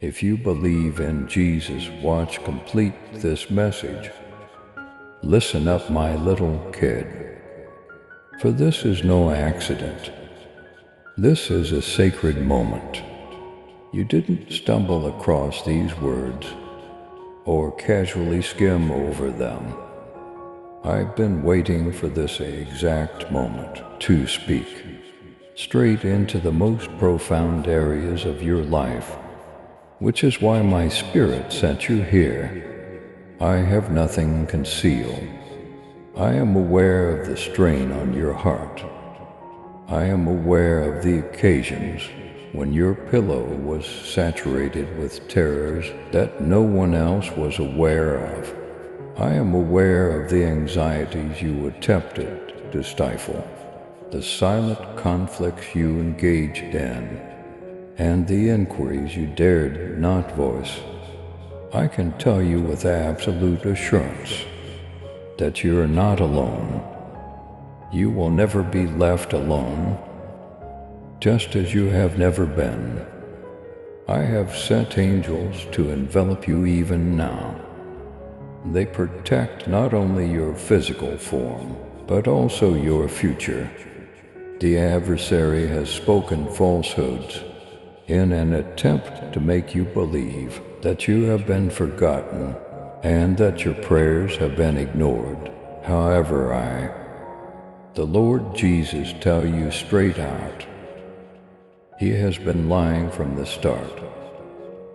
If you believe in Jesus, watch complete this message. Listen up, my little kid, for this is no accident. This is a sacred moment. You didn't stumble across these words or casually skim over them. I've been waiting for this exact moment to speak straight into the most profound areas of your life, which is why my spirit sent you here. I have nothing concealed. I am aware of the strain on your heart. I am aware of the occasions when your pillow was saturated with terrors that no one else was aware of. I am aware of the anxieties you attempted to stifle, the silent conflicts you engaged in, and the inquiries you dared not voice. I can tell you with absolute assurance that you are not alone. You will never be left alone, just as you have never been. I have sent angels to envelop you even now. They protect not only your physical form, but also your future. The adversary has spoken falsehoods in an attempt to make you believe that you have been forgotten and that your prayers have been ignored. However, the Lord Jesus, tell you straight out, He has been lying from the start.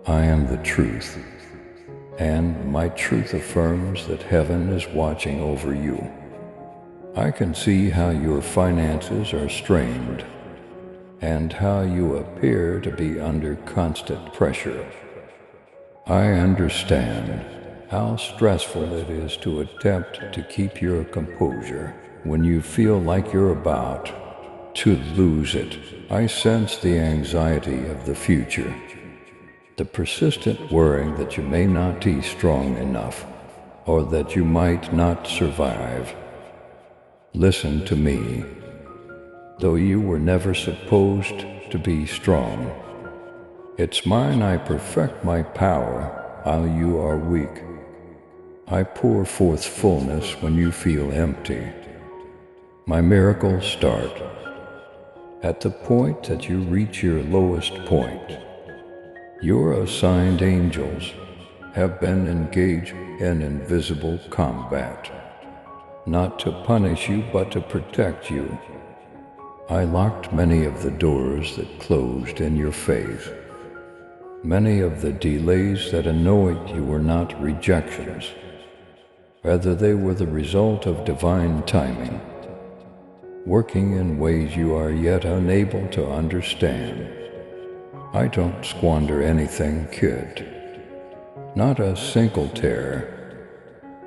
I am the truth, and my truth affirms that heaven is watching over you. I can see how your finances are strained and how you appear to be under constant pressure. I understand how stressful it is to attempt to keep your composure when you feel like you're about to lose it. I sense the anxiety of the future, the persistent worrying that you may not be strong enough or that you might not survive. Listen to me. Though you were never supposed to be strong, it's mine. I perfect my power while you are weak. I pour forth fullness when you feel empty. My miracles start at the point that you reach your lowest point. Your assigned angels have been engaged in invisible combat, not to punish you but to protect you. I locked many of the doors that closed in your face. Many of the delays that annoyed you were not rejections. Rather, they were the result of divine timing, working in ways you are yet unable to understand. I don't squander anything, kid. Not a single tear,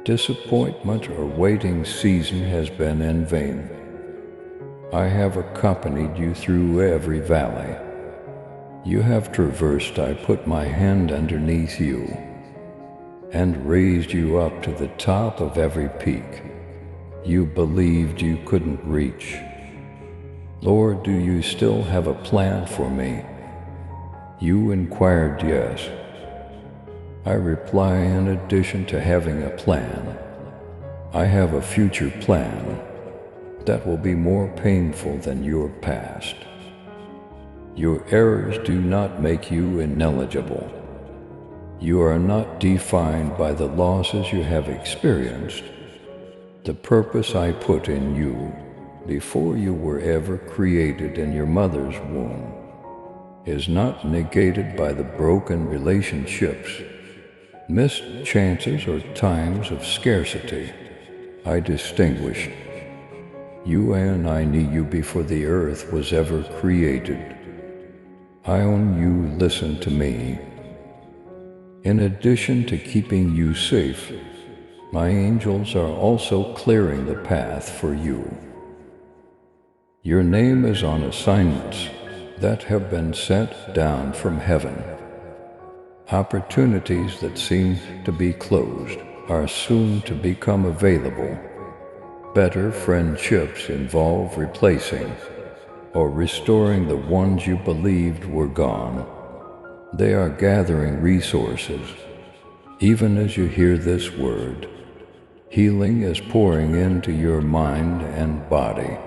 disappointment, or waiting season has been in vain. I have accompanied you through every valley you have traversed. I put my hand underneath you and raised you up to the top of every peak you believed you couldn't reach. Lord, do you still have a plan for me? You inquired. Yes. I reply, in addition to having a plan, I have a future plan that will be more painful than your past. Your errors do not make you ineligible. You are not defined by the losses you have experienced. The purpose I put in you before you were ever created in your mother's womb is not negated by the broken relationships, missed chances, or times of scarcity. I distinguished you, and I knew you before the earth was ever created. I own you. Listen to me. In addition to keeping you safe, my angels are also clearing the path for you. Your name is on assignments that have been sent down from heaven. Opportunities that seem to be closed are soon to become available. Better friendships involve replacing or restoring the ones you believed were gone. They are gathering resources. Even as you hear this word, healing is pouring into your mind and body.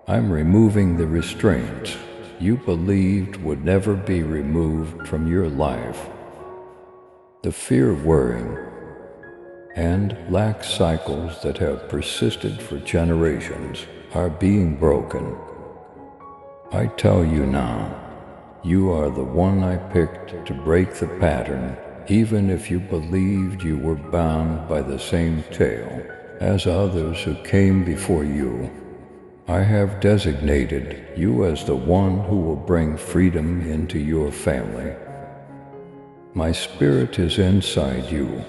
I'm removing the restraints you believed would never be removed from your life. The fear worrying and lack cycles that have persisted for generations are being broken. I tell you now, you are the one I picked to break the pattern, even if you believed you were bound by the same tale as others who came before you. I have designated you as the one who will bring freedom into your family. My spirit is inside you,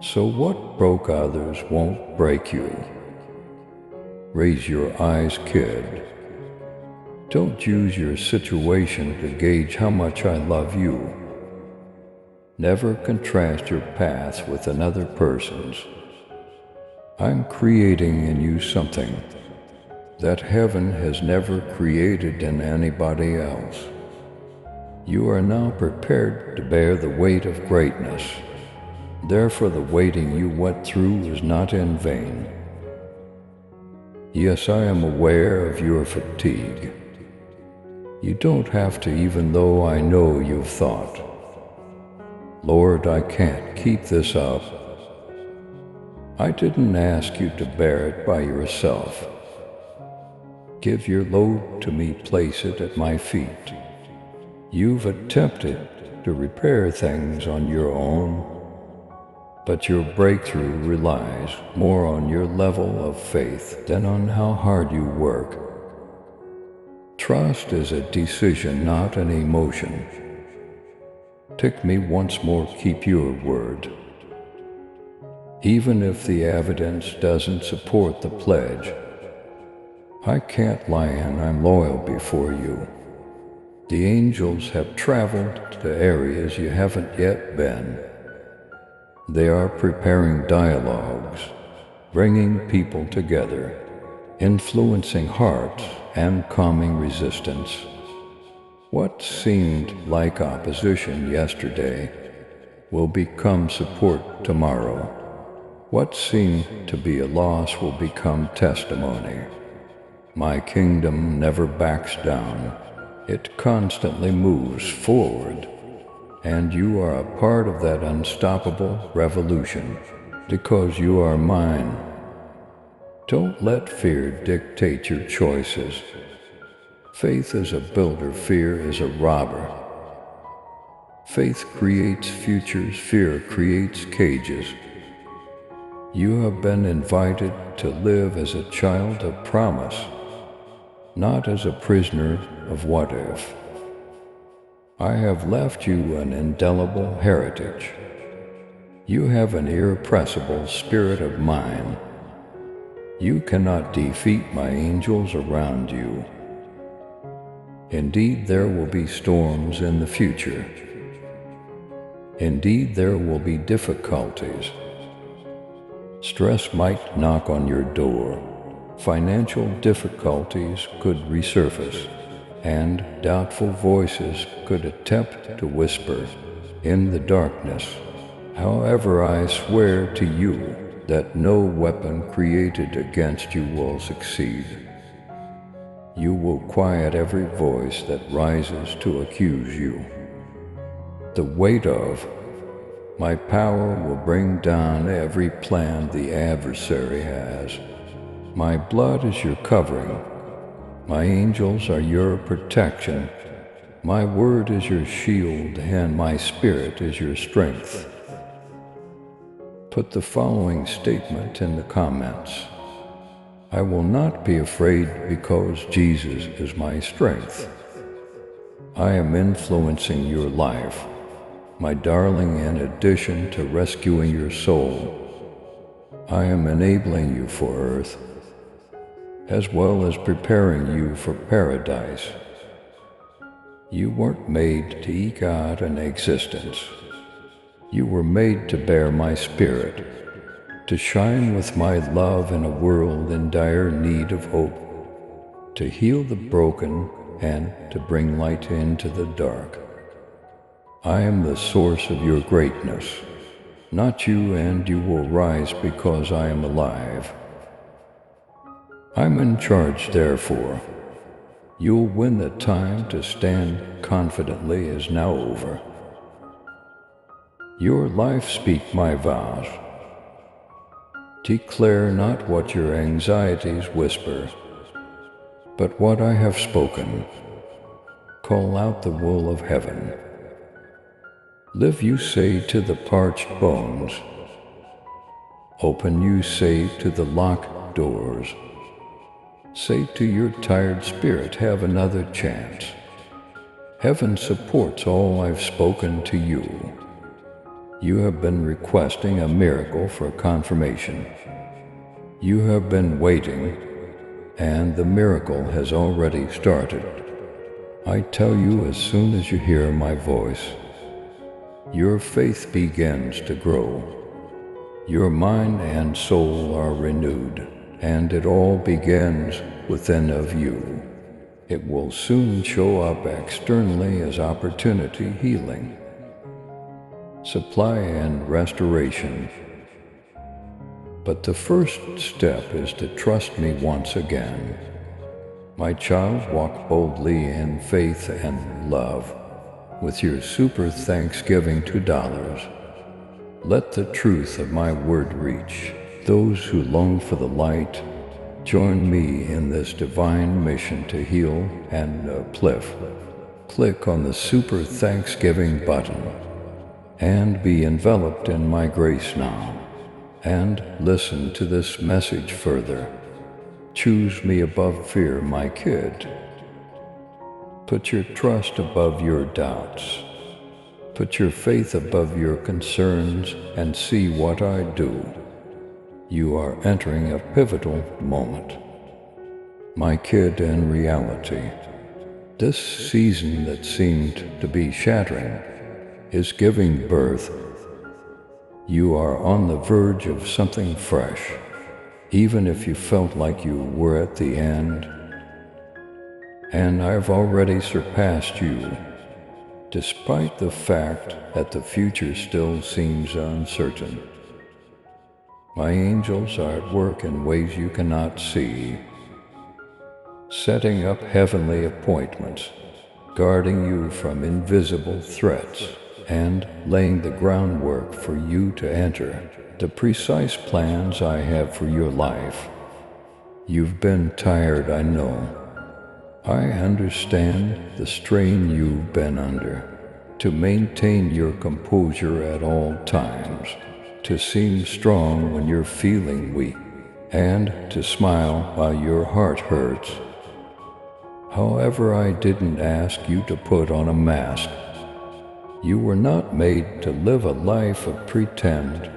so what broke others won't break you. Raise your eyes, kid. Don't use your situation to gauge how much I love you. Never contrast your path with another person's. I'm creating in you something that heaven has never created in anybody else. You are now prepared to bear the weight of greatness. Therefore, the waiting you went through was not in vain. Yes, I am aware of your fatigue. You don't have to, even though I know you've thought, Lord, I can't keep this up. I didn't ask you to bear it by yourself. Give your load to me, place it at my feet. You've attempted to repair things on your own, but your breakthrough relies more on your level of faith than on how hard you work. Trust is a decision, not an emotion. Take me once more, keep your word. Even if the evidence doesn't support the pledge, I can't lie and I'm loyal before you. The angels have traveled to areas you haven't yet been. They are preparing dialogues, bringing people together, influencing hearts and calming resistance. What seemed like opposition yesterday will become support tomorrow. What seemed to be a loss will become testimony. My kingdom never backs down. It constantly moves forward. And you are a part of that unstoppable revolution because you are mine. Don't let fear dictate your choices. Faith is a builder, fear is a robber. Faith creates futures, fear creates cages. You have been invited to live as a child of promise, not as a prisoner of what if. I have left you an indelible heritage. You have an irrepressible spirit of mine. You cannot defeat my angels around you. Indeed, there will be storms in the future. Indeed, there will be difficulties. Stress might knock on your door. Financial difficulties could resurface, and doubtful voices could attempt to whisper in the darkness. However, I swear to you that no weapon created against you will succeed. You will quiet every voice that rises to accuse you. The weight of my power will bring down every plan the adversary has. My blood is your covering. My angels are your protection. My word is your shield, and my spirit is your strength. Put the following statement in the comments. I will not be afraid because Jesus is my strength. I am influencing your life, my darling, in addition to rescuing your soul. I am enabling you for earth, as well as preparing you for paradise. You weren't made to eke out an existence. You were made to bear my spirit, to shine with my love in a world in dire need of hope, to heal the broken and to bring light into the dark. I am the source of your greatness, not you, and you will rise because I am alive. I'm in charge, therefore. You'll win. The time to stand confidently is now over. Your life speak my vows. Declare not what your anxieties whisper, but what I have spoken. Call out the wool of heaven. Live, you say, to the parched bones. Open, you say, to the locked doors. Say to your tired spirit, have another chance. Heaven supports all I've spoken to you. You have been requesting a miracle for confirmation. You have been waiting, and the miracle has already started. I tell you, as soon as you hear my voice, your faith begins to grow. Your mind and soul are renewed, and it all begins within of you. It will soon show up externally as opportunity, healing, supply, and restoration. But the first step is to trust me once again. My child, walk boldly in faith and love, with your super thanksgiving $2. Let the truth of my word reach those who long for the light. Join me in this divine mission to heal and uplift. Click on the super thanksgiving button and be enveloped in my grace now. And listen to this message further. Choose me above fear, my kid. Put your trust above your doubts. Put your faith above your concerns and see what I do. You are entering a pivotal moment. My kid, in reality, this season that seemed to be shattering is giving birth. You are on the verge of something fresh, even if you felt like you were at the end. And I've already surpassed you, despite the fact that the future still seems uncertain. My angels are at work in ways you cannot see, setting up heavenly appointments, guarding you from invisible threats, and laying the groundwork for you to enter the precise plans I have for your life. You've been tired, I know. I understand the strain you've been under. To maintain your composure at all times, to seem strong when you're feeling weak, and to smile while your heart hurts. However, I didn't ask you to put on a mask. You were not made to live a life of pretend.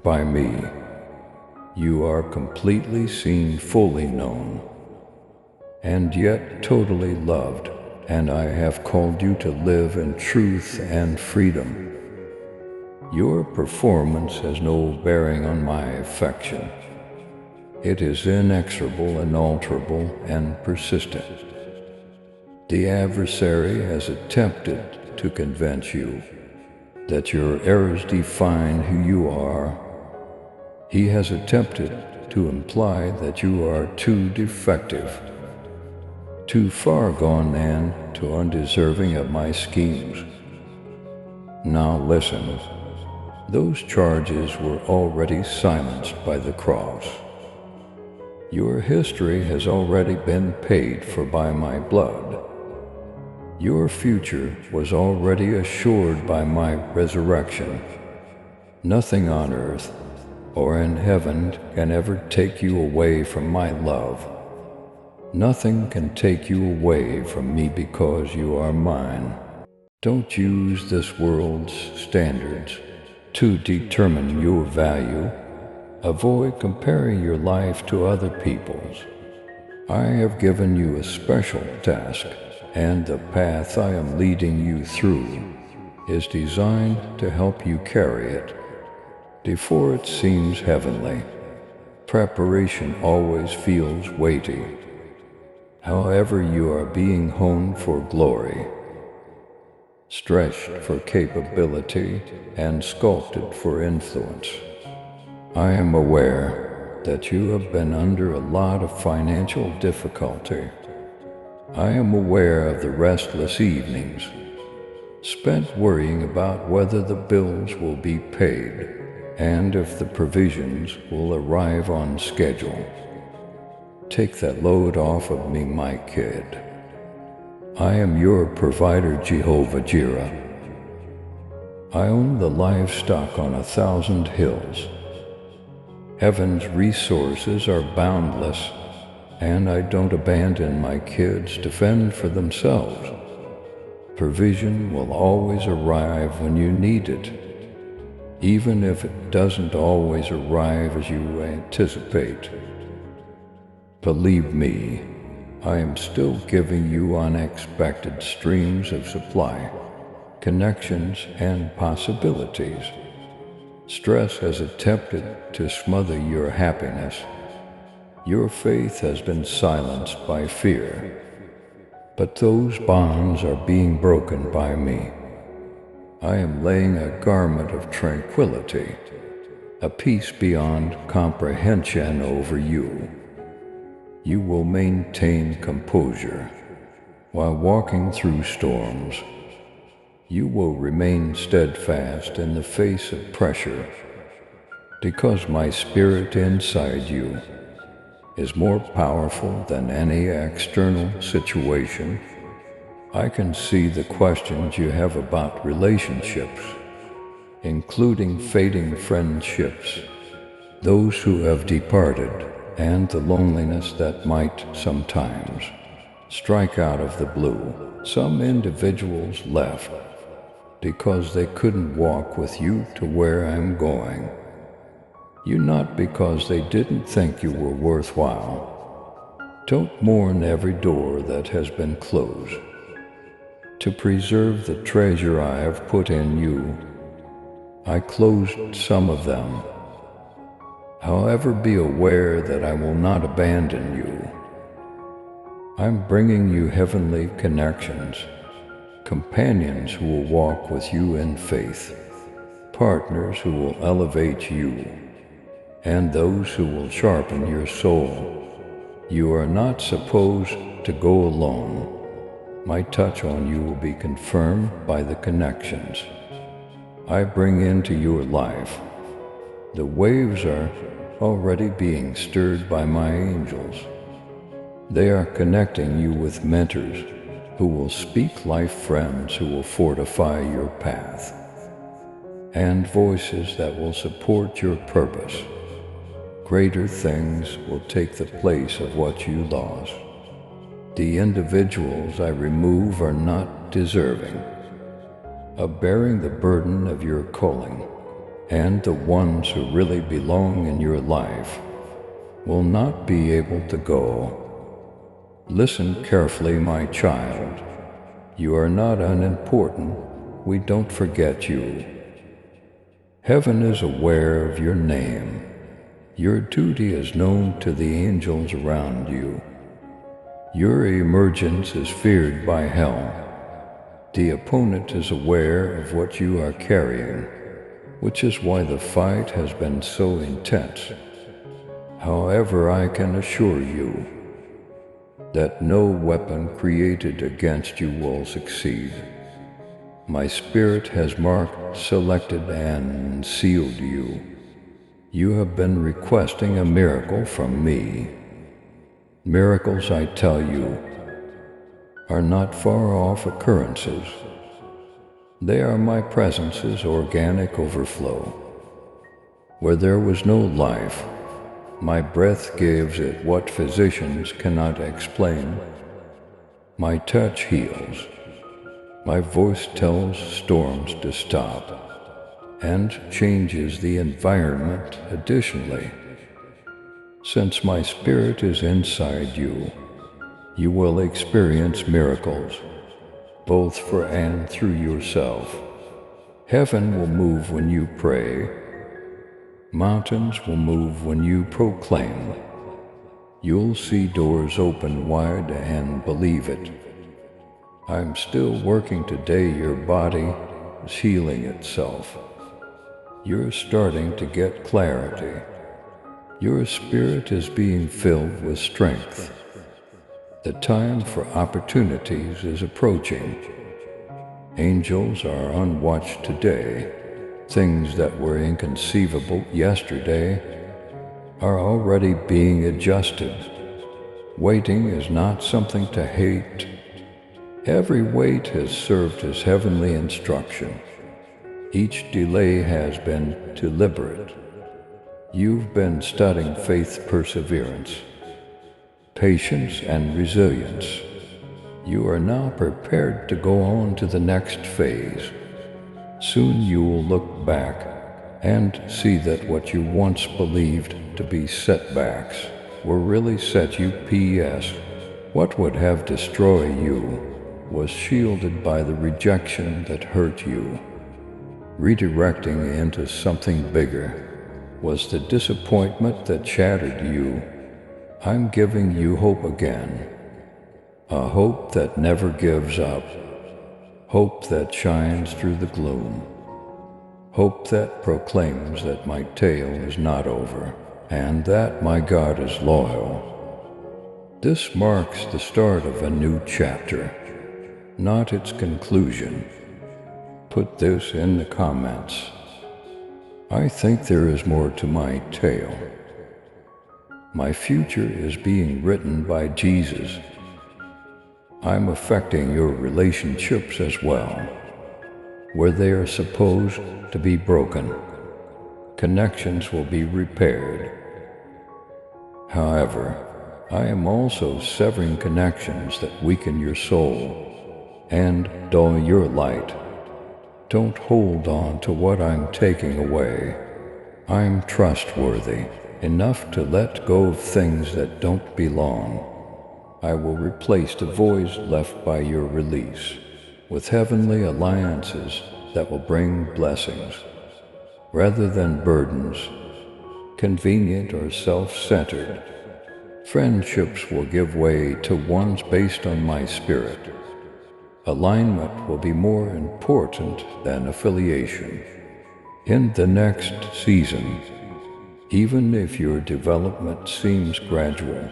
By me, you are completely seen, fully known, and yet totally loved, and I have called you to live in truth and freedom. Your performance has no bearing on my affection. It is inexorable, unalterable, and persistent. The adversary has attempted to convince you that your errors define who you are. He has attempted to imply that you are too defective, too far gone, and too undeserving of my schemes. Now listen, those charges were already silenced by the cross. Your history has already been paid for by my blood. Your future was already assured by my resurrection. Nothing on earth or in heaven can ever take you away from my love. Nothing can take you away from me because you are mine. Don't use this world's standards to determine your value. Avoid comparing your life to other people's. I have given you a special task, and the path I am leading you through is designed to help you carry it. Before it seems heavenly, preparation always feels weighty. However, you are being honed for glory. stretched for capability and sculpted for influence. I am aware that you have been under a lot of financial difficulty. I am aware of the restless evenings spent worrying about whether the bills will be paid and if the provisions will arrive on schedule. Take that load off of me, my kid. I am your provider, Jehovah Jireh. I own the livestock on 1,000 hills. Heaven's resources are boundless, and I don't abandon my kids to fend for themselves. Provision will always arrive when you need it, even if it doesn't always arrive as you anticipate. Believe me, I am still giving you unexpected streams of supply, connections, and possibilities. Stress has attempted to smother your happiness. Your faith has been silenced by fear. But those bonds are being broken by me. I am laying a garment of tranquility, a peace beyond comprehension over you. You will maintain composure while walking through storms. You will remain steadfast in the face of pressure, because my spirit inside you is more powerful than any external situation. I can see the questions you have about relationships, including fading friendships, those who have departed, and the loneliness that might sometimes strike out of the blue. Some individuals left because they couldn't walk with you to where I'm going. You not because they didn't think you were worthwhile. Don't mourn every door that has been closed. To preserve the treasure I have put in you, I closed some of them. However, be aware that I will not abandon you. I'm bringing you heavenly connections, companions who will walk with you in faith, partners who will elevate you, and those who will sharpen your soul. You are not supposed to go alone. My touch on you will be confirmed by the connections I bring into your life. The waves are already being stirred by my angels. They are connecting you with mentors who will speak life, friends who will fortify your path, and voices that will support your purpose. Greater things will take the place of what you lost. The individuals I remove are not deserving of bearing the burden of your calling, and the ones who really belong in your life will not be able to go. Listen carefully, my child. You are not unimportant. We don't forget you. Heaven is aware of your name. Your duty is known to the angels around you. Your emergence is feared by hell. The opponent is aware of what you are carrying, which is why the fight has been so intense. However, I can assure you that no weapon created against you will succeed. My spirit has marked, selected, and sealed you. You have been requesting a miracle from me. Miracles, I tell you, are not far off occurrences. They are my presence's organic overflow. Where there was no life, my breath gives it what physicians cannot explain. My touch heals. My voice tells storms to stop and changes the environment additionally. Since my spirit is inside you, you will experience miracles, both for and through yourself. Heaven will move when you pray. Mountains will move when you proclaim. You'll see doors open wide and believe it. I'm still working today. Your body is healing itself. You're starting to get clarity. Your spirit is being filled with strength. The time for opportunities is approaching. Angels are on watch today. Things that were inconceivable yesterday are already being adjusted. Waiting is not something to hate. Every wait has served as heavenly instruction. Each delay has been deliberate. You've been studying faith, perseverance, patience, and resilience. You are now prepared to go on to the next phase. Soon you will look back and see that what you once believed to be setbacks were really set UPS. What would have destroyed you was shielded by the rejection that hurt you. Redirecting into something bigger was the disappointment that shattered you. I'm giving you hope again. A hope that never gives up. Hope that shines through the gloom. Hope that proclaims that my tale is not over, and that my God is loyal. This marks the start of a new chapter, not its conclusion. Put this in the comments. I think there is more to my tale. My future is being written by Jesus. I'm affecting your relationships as well. Where they are supposed to be broken, connections will be repaired. However, I am also severing connections that weaken your soul and dull your light. Don't hold on to what I'm taking away. I'm trustworthy enough to let go of things that don't belong. I will replace the voids left by your release with heavenly alliances that will bring blessings, rather than burdens, convenient or self-centered. Friendships will give way to ones based on my spirit. Alignment will be more important than affiliation. In the next season, even if your development seems gradual,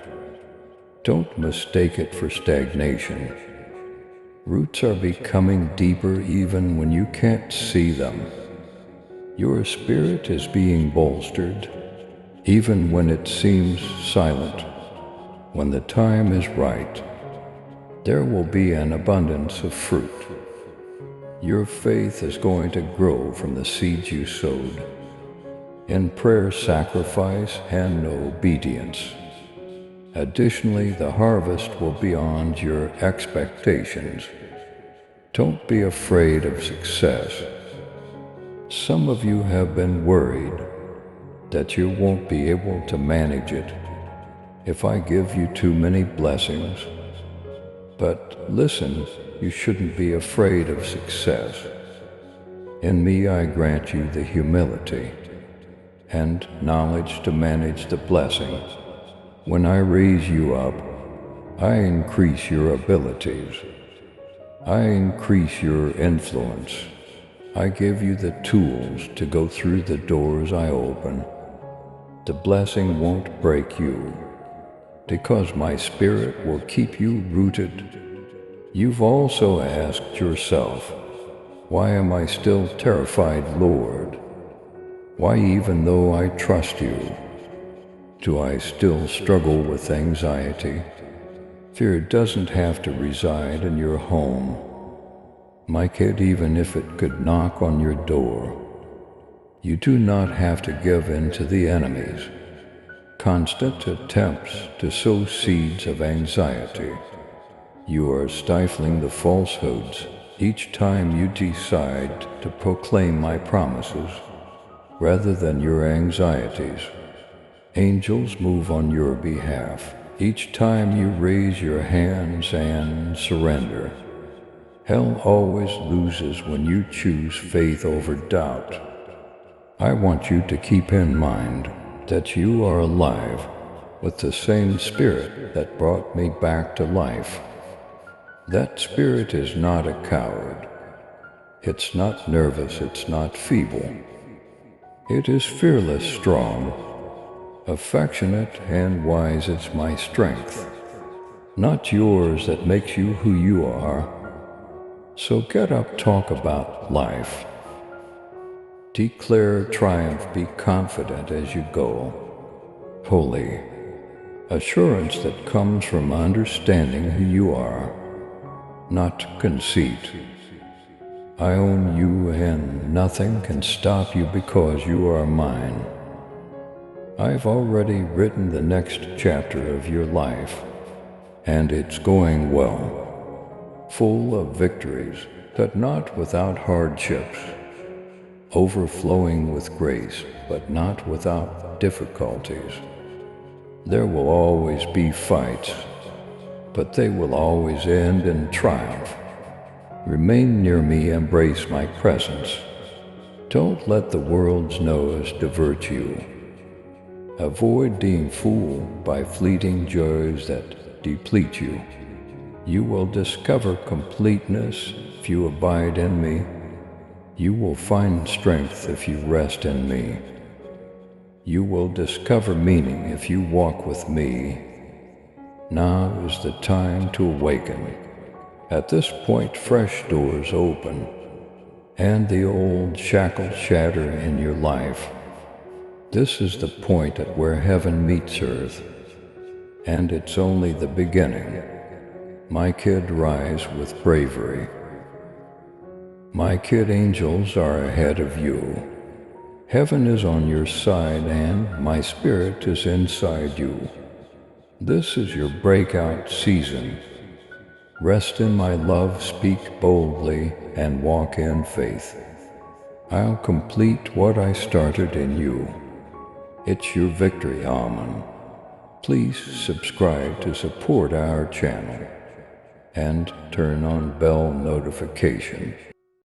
don't mistake it for stagnation. Roots are becoming deeper even when you can't see them. Your spirit is being bolstered, even when it seems silent. When the time is right, there will be an abundance of fruit. Your faith is going to grow from the seeds you sowed in prayer, sacrifice, and obedience. Additionally, the harvest will be beyond your expectations. Don't be afraid of success. Some of you have been worried that you won't be able to manage it if I give you too many blessings. But listen, you shouldn't be afraid of success. In me I grant you the humility and knowledge to manage the blessings. When I raise you up, I increase your abilities. I increase your influence. I give you the tools to go through the doors I open. The blessing won't break you, because my spirit will keep you rooted. You've also asked yourself, why am I still terrified, Lord? Why, even though I trust you, do I still struggle with anxiety? Fear doesn't have to reside in your home, my kid, even if it could knock on your door. You do not have to give in to the enemy's constant attempts to sow seeds of anxiety. You are stifling the falsehoods each time you decide to proclaim my promises rather than your anxieties. Angels move on your behalf each time you raise your hands and surrender. Hell always loses when you choose faith over doubt. I want you to keep in mind that you are alive with the same spirit that brought me back to life. That spirit is not a coward. It's not nervous, it's not feeble. It is fearless, strong, affectionate, and wise. It's my strength, not yours, that makes you who you are. So get up, talk about life. Declare triumph, be confident as you go. Holy assurance that comes from understanding who you are, not conceit. I own you and nothing can stop you because you are mine. I've already written the next chapter of your life, and it's going well, full of victories, but not without hardships, overflowing with grace, but not without difficulties. There will always be fights, but they will always end in triumph. Remain near me, embrace my presence. Don't let the world's noise divert you. Avoid being fooled by fleeting joys that deplete you. You will discover completeness if you abide in me. You will find strength if you rest in me. You will discover meaning if you walk with me. Now is the time to awaken. At this point, fresh doors open, and the old shackles shatter in your life. This is the point at where heaven meets earth, and it's only the beginning. My kid, rise with bravery. My kid, angels are ahead of you. Heaven is on your side, and my spirit is inside you. This is your breakout season. Rest in my love, speak boldly, and walk in faith. I'll complete what I started in you. It's your victory, Amen. Please subscribe to support our channel and turn on bell notification.